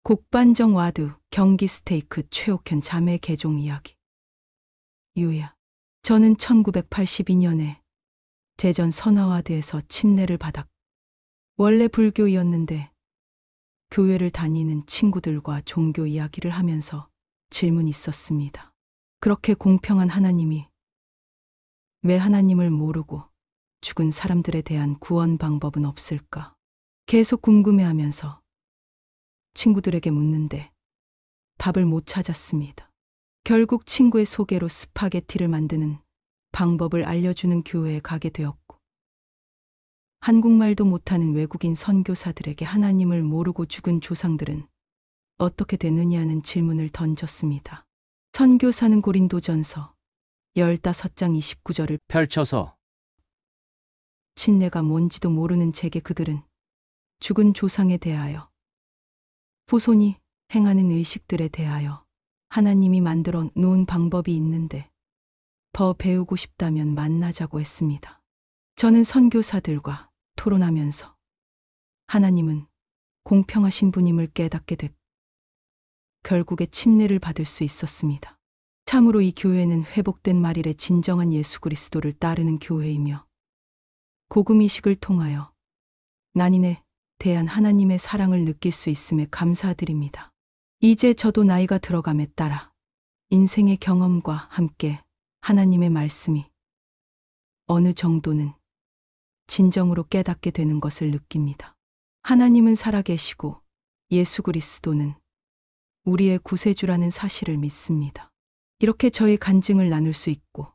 곡반정 와드, 경기 스테이크, 최옥현 자매 개종 이야기. 유야. 저는 1982년에 대전 선화와드에서 침례를 받았고, 원래 불교이었는데 교회를 다니는 친구들과 종교 이야기를 하면서 질문이 있었습니다. 그렇게 공평한 하나님이 왜 하나님을 모르고 죽은 사람들에 대한 구원 방법은 없을까? 계속 궁금해하면서 친구들에게 묻는데 답을 못 찾았습니다. 결국 친구의 소개로 스파게티를 만드는 방법을 알려주는 교회에 가게 되었고, 한국말도 못하는 외국인 선교사들에게 하나님을 모르고 죽은 조상들은 어떻게 되느냐는 질문을 던졌습니다. 선교사는 고린도전서 15장 29절을 펼쳐서 침례가 뭔지도 모르는 제게 그들은 죽은 조상에 대하여, 후손이 행하는 의식들에 대하여 하나님이 만들어 놓은 방법이 있는데 더 배우고 싶다면 만나자고 했습니다. 저는 선교사들과 토론하면서 하나님은 공평하신 분임을 깨닫게 됐고, 결국에 침례를 받을 수 있었습니다. 참으로 이 교회는 회복된 말일의 진정한 예수 그리스도를 따르는 교회이며, 복음이식을 통하여 난인에 대한 하나님의 사랑을 느낄 수 있음에 감사드립니다. 이제 저도 나이가 들어감에 따라 인생의 경험과 함께 하나님의 말씀이 어느 정도는 진정으로 깨닫게 되는 것을 느낍니다. 하나님은 살아계시고 예수 그리스도는 우리의 구세주라는 사실을 믿습니다. 이렇게 저희 간증을 나눌 수 있고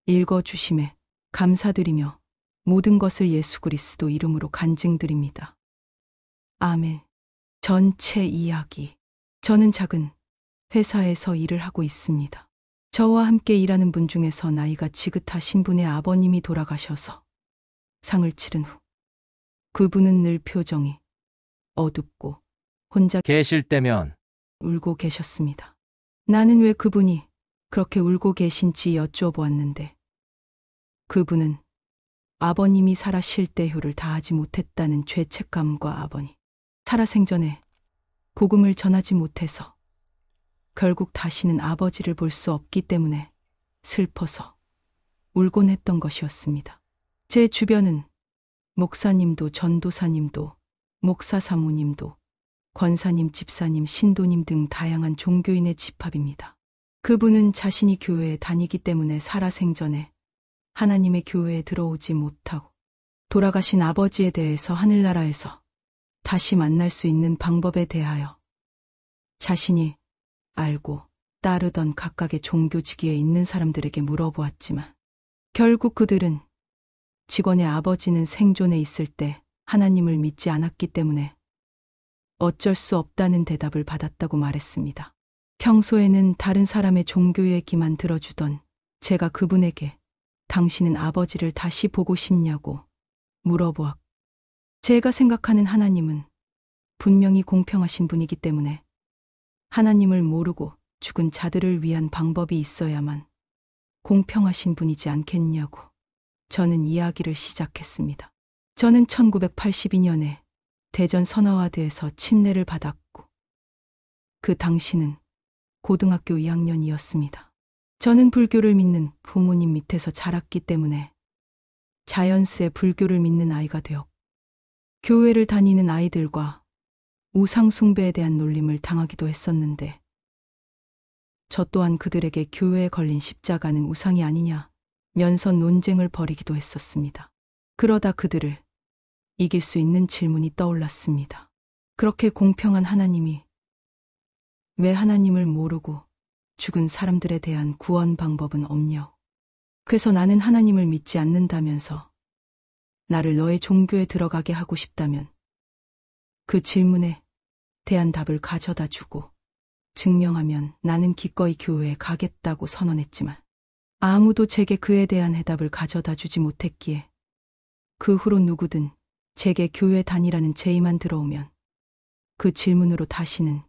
읽어주심에 감사드리며 모든 것을 예수 그리스도 이름으로 간증드립니다. 아멘. 전체 이야기. 저는 작은 회사에서 일을 하고 있습니다. 저와 함께 일하는 분 중에서 나이가 지긋하신 분의 아버님이 돌아가셔서 상을 치른 후 그분은 늘 표정이 어둡고 혼자 계실 때면 울고 계셨습니다. 나는 왜 그분이 그렇게 울고 계신지 여쭈어보았는데, 그분은 아버님이 살아 실대효를 다하지 못했다는 죄책감과 아버님 살아생전에 복음을 전하지 못해서 결국 다시는 아버지를 볼 수 없기 때문에 슬퍼서 울곤 했던 것이었습니다. 제 주변은 목사님도 전도사님도 목사 사모님도 권사님, 집사님, 신도님 등 다양한 종교인의 집합입니다. 그분은 자신이 교회에 다니기 때문에 살아생전에 하나님의 교회에 들어오지 못하고 돌아가신 아버지에 대해서 하늘나라에서 다시 만날 수 있는 방법에 대하여 자신이 알고 따르던 각각의 종교지기에 있는 사람들에게 물어보았지만, 결국 그들은 직원의 아버지는 생존에 있을 때 하나님을 믿지 않았기 때문에 어쩔 수 없다는 대답을 받았다고 말했습니다. 평소에는 다른 사람의 종교 얘기만 들어주던 제가 그분에게 당신은 아버지를 다시 보고 싶냐고 물어보았고, 제가 생각하는 하나님은 분명히 공평하신 분이기 때문에 하나님을 모르고 죽은 자들을 위한 방법이 있어야만 공평하신 분이지 않겠냐고 저는 이야기를 시작했습니다. 저는 1982년에 대전 선화와드에서 침례를 받았고, 그 당시는 고등학교 2학년이었습니다. 저는 불교를 믿는 부모님 밑에서 자랐기 때문에 자연스레 불교를 믿는 아이가 되었고, 교회를 다니는 아이들과 우상 숭배에 대한 놀림을 당하기도 했었는데, 저 또한 그들에게 교회에 걸린 십자가는 우상이 아니냐면서 논쟁을 벌이기도 했었습니다. 그러다 그들을 이길 수 있는 질문이 떠올랐습니다. 그렇게 공평한 하나님이 왜 하나님을 모르고 죽은 사람들에 대한 구원 방법은 없냐고. 그래서 나는 하나님을 믿지 않는다면서 나를 너의 종교에 들어가게 하고 싶다면 그 질문에 대한 답을 가져다 주고 증명하면 나는 기꺼이 교회에 가겠다고 선언했지만, 아무도 제게 그에 대한 해답을 가져다 주지 못했기에 그 후로 누구든 제게 교회 다니라는 제의만 들어오면 그 질문으로 다시는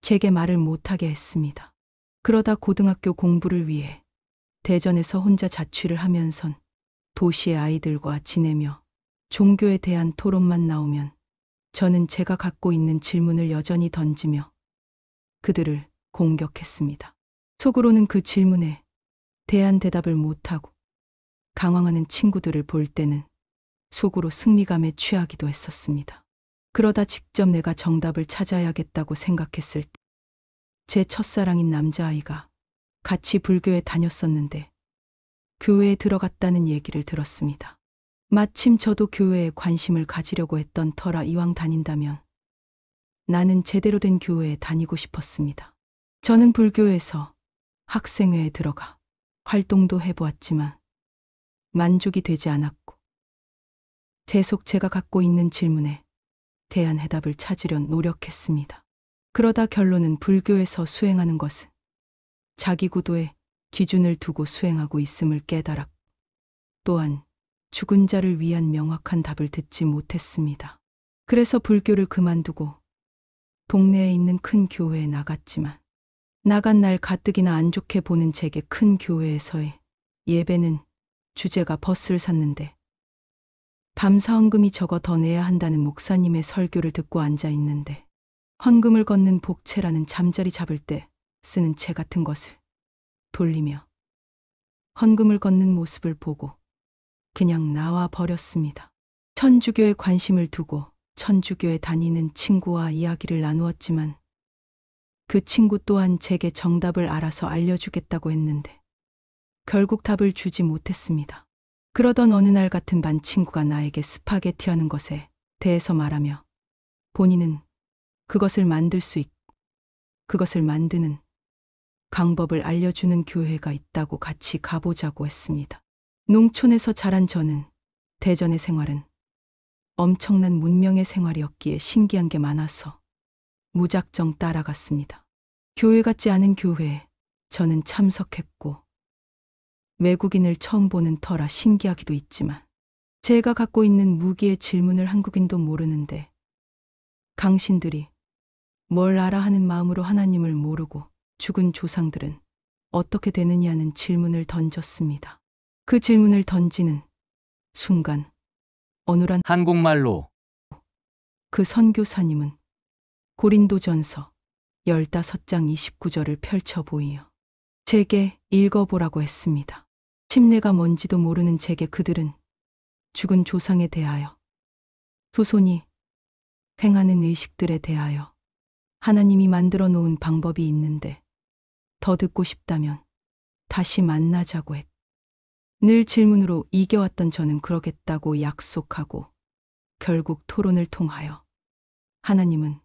제게 말을 못하게 했습니다. 그러다 고등학교 공부를 위해 대전에서 혼자 자취를 하면선 도시의 아이들과 지내며 종교에 대한 토론만 나오면 저는 제가 갖고 있는 질문을 여전히 던지며 그들을 공격했습니다. 속으로는 그 질문에 대한 대답을 못하고 당황하는 친구들을 볼 때는 속으로 승리감에 취하기도 했었습니다. 그러다 직접 내가 정답을 찾아야겠다고 생각했을 때 제 첫사랑인 남자아이가 같이 불교에 다녔었는데 교회에 들어갔다는 얘기를 들었습니다. 마침 저도 교회에 관심을 가지려고 했던 터라 이왕 다닌다면 나는 제대로 된 교회에 다니고 싶었습니다. 저는 불교에서 학생회에 들어가 활동도 해보았지만 만족이 되지 않았고 계속 제가 갖고 있는 질문에 대한 해답을 찾으려 노력했습니다. 그러다 결론은 불교에서 수행하는 것은 자기 구도에 기준을 두고 수행하고 있음을 깨달았고 또한 죽은 자를 위한 명확한 답을 듣지 못했습니다. 그래서 불교를 그만두고 동네에 있는 큰 교회에 나갔지만 나간 날 가뜩이나 안 좋게 보는 제게 큰 교회에서의 예배는 주제가 버스를 샀는데 밤사 헌금이 적어 더 내야 한다는 목사님의 설교를 듣고 앉아 있는데 헌금을 걷는 복채라는 잠자리 잡을 때 쓰는 채 같은 것을 돌리며 헌금을 걷는 모습을 보고 그냥 나와 버렸습니다. 천주교에 관심을 두고 천주교에 다니는 친구와 이야기를 나누었지만 그 친구 또한 제게 정답을 알아서 알려주겠다고 했는데 결국 답을 주지 못했습니다. 그러던 어느 날 같은 반 친구가 나에게 스파게티라는 것에 대해서 말하며 본인은 그것을 만들 수 있고 그것을 만드는 방법을 알려주는 교회가 있다고 같이 가보자고 했습니다. 농촌에서 자란 저는 대전의 생활은 엄청난 문명의 생활이었기에 신기한 게 많아서 무작정 따라갔습니다. 교회 같지 않은 교회에 저는 참석했고 외국인을 처음 보는 터라 신기하기도 있지만 제가 갖고 있는 무기의 질문을 한국인도 모르는데 강신들이 뭘 알아 하는 마음으로 하나님을 모르고 죽은 조상들은 어떻게 되느냐는 질문을 던졌습니다. 그 질문을 던지는 순간 어눌한 한국말로 그 선교사님은 고린도전서 15장 29절을 펼쳐 보이어 제게 읽어보라고 했습니다. 침례가 뭔지도 모르는 제게 그들은 죽은 조상에 대하여 후손이 행하는 의식들에 대하여 하나님이 만들어 놓은 방법이 있는데 더 듣고 싶다면 다시 만나자고 했. 늘 질문으로 이겨왔던 저는 그러겠다고 약속하고 결국 토론을 통하여 하나님은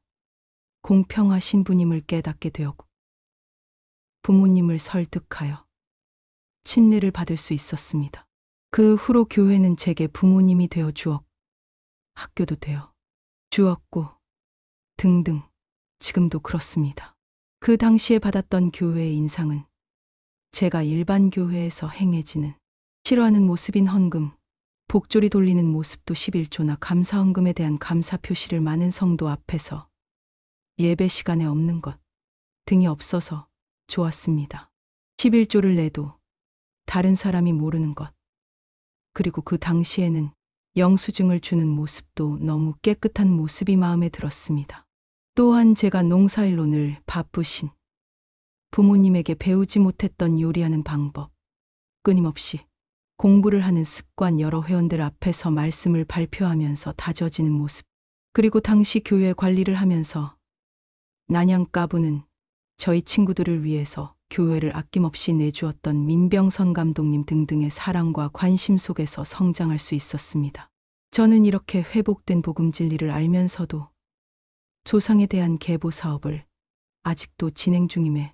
공평하신 분임을 깨닫게 되었고 부모님을 설득하여 침례를 받을 수 있었습니다. 그 후로 교회는 제게 부모님이 되어 주었고 학교도 되어 주었고 등등 지금도 그렇습니다. 그 당시에 받았던 교회의 인상은 제가 일반 교회에서 행해지는 싫어하는 모습인 헌금, 복조리 돌리는 모습도 11조나 감사헌금에 대한 감사 표시를 많은 성도 앞에서 예배 시간에 없는 것 등이 없어서 좋았습니다. 11조를 내도 다른 사람이 모르는 것, 그리고 그 당시에는 영수증을 주는 모습도 너무 깨끗한 모습이 마음에 들었습니다. 또한 제가 농사일로 늘 바쁘신 부모님에게 배우지 못했던 요리하는 방법, 끊임없이 공부를 하는 습관, 여러 회원들 앞에서 말씀을 발표하면서 다져지는 모습, 그리고 당시 교회 관리를 하면서 난양 까부는 저희 친구들을 위해서 교회를 아낌없이 내주었던 민병선 감독님 등등의 사랑과 관심 속에서 성장할 수 있었습니다. 저는 이렇게 회복된 복음 진리를 알면서도 조상에 대한 계보 사업을 아직도 진행 중임에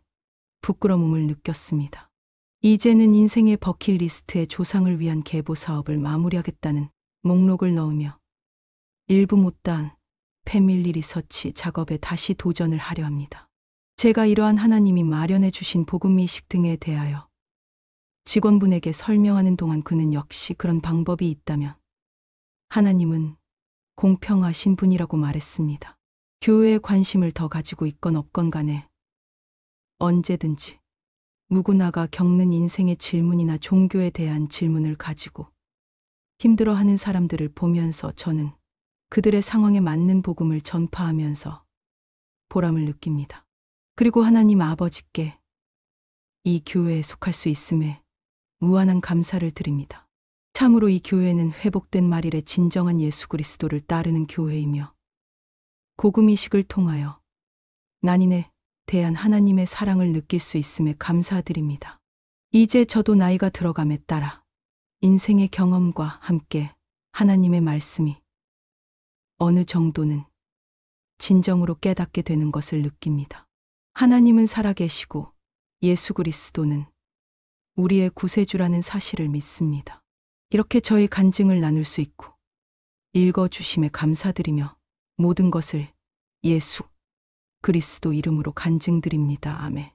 부끄러움을 느꼈습니다. 이제는 인생의 버킷리스트에 조상을 위한 계보 사업을 마무리하겠다는 목록을 넣으며 일부 못다한 패밀리 리서치 작업에 다시 도전을 하려 합니다. 제가 이러한 하나님이 마련해 주신 복음의식 등에 대하여 직원분에게 설명하는 동안 그는 역시 그런 방법이 있다면 하나님은 공평하신 분이라고 말했습니다. 교회에 관심을 더 가지고 있건 없건 간에 언제든지 누구나가 겪는 인생의 질문이나 종교에 대한 질문을 가지고 힘들어하는 사람들을 보면서 저는 그들의 상황에 맞는 복음을 전파하면서 보람을 느낍니다. 그리고 하나님 아버지께 이 교회에 속할 수 있음에 무한한 감사를 드립니다. 참으로 이 교회는 회복된 말일의 진정한 예수 그리스도를 따르는 교회이며 복음이식을 통하여 난인에 대한 하나님의 사랑을 느낄 수 있음에 감사드립니다. 이제 저도 나이가 들어감에 따라 인생의 경험과 함께 하나님의 말씀이 어느 정도는 진정으로 깨닫게 되는 것을 느낍니다. 하나님은 살아계시고 예수 그리스도는 우리의 구세주라는 사실을 믿습니다. 이렇게 저희 간증을 나눌 수 있고 읽어주심에 감사드리며 모든 것을 예수 그리스도 이름으로 간증드립니다. 아멘.